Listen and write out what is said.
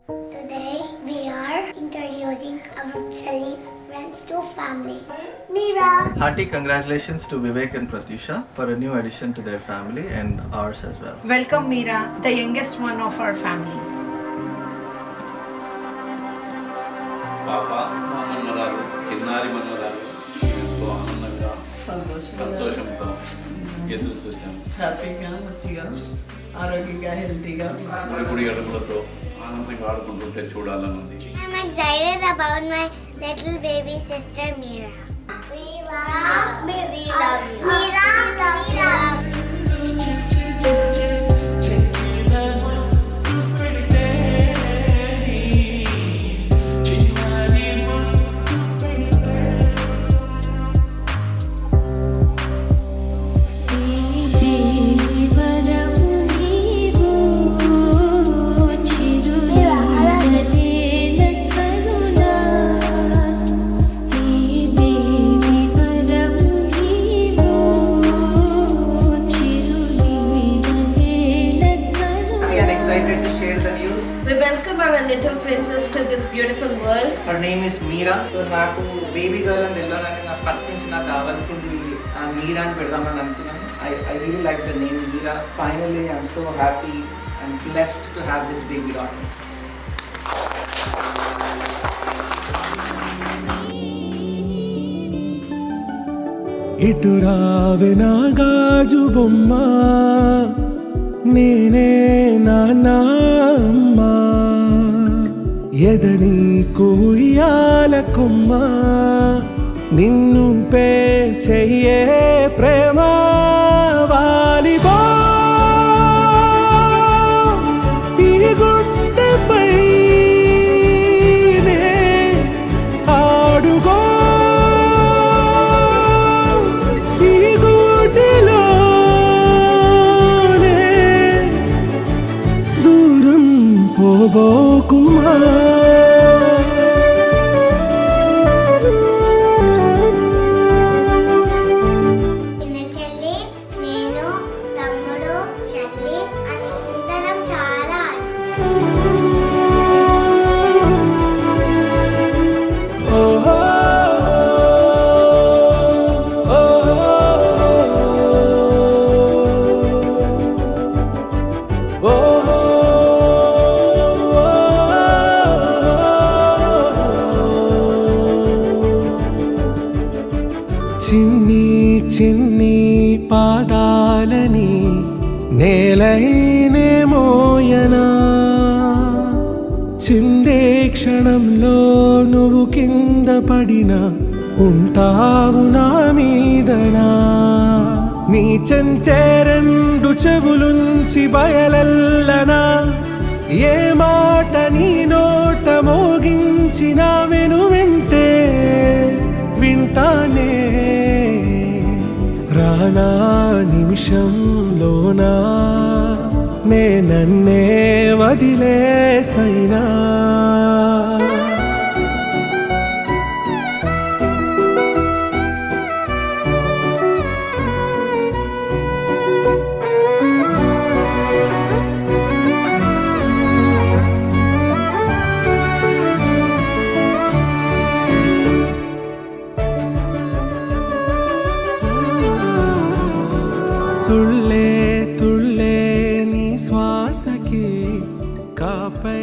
Today we are introducing our Chali friends to family. Meera. Hearty congratulations to Vivek and Pratyusha for a new addition to their family and ours as well. Welcome Meera, the youngest one of our family. పాప మా మన్మరాలు చిన్నారి మన్మరాలు ఎంతో ఆనందంగా సంతోషంతో ఎదురు చూశాము. హ్యాపీగా మంచిగా ఆరోగ్యంగా హెల్తీగా గుడి అడుగులతో ఆనందంగా ఆడుకుంటుంటే చూడాలని ఉంది. I'm excited about my little baby sister Meera. We love you. Meera, we love you. We welcome our little princess to this beautiful world. Her name is Meera. So నాకు బేబీ గర్ల్ అని తెలియగానే నాకు first నుంచి నాకు కావాల్సింది మీరా అని పెడదామని అనుకున్నాను. I really like the name Meera. Finally I'm so happy and blessed to have this baby daughter. ఇటు రావే నా గాజు బొమ్మ, నేనే నాన్న అమ్మ, ఎదని కుయ్యాల కొమ్మ, నిన్ను పే చెయ్యే ప్రేమ వాలిబో ఈ గుండెపై నే ఆడుగో ఈ గుడిలోనే దూరం పోబోకుమా. చిన్న చెల్లి, నేను, తమ్ముడు, చెల్లి అందరం చాలా ఓహో ఓహో చిన్ని చిన్ని పాదాలని నేలైనే మోయనా, చిందే క్షణంలో నువ్వు కింద పడినా ఉంటావు నా మీదనా. నీ చెంతే రెండు చెవులుంచి బయలెల్లనా, ఏ మాట నీ నోట మోగించిన వెను వింటే వింటానే. రానా నిమిషంలోనా నే నన్నే వదిలేసైనా. తుళ్ళే తుళ్ళే నీ శ్వాసకి కాపై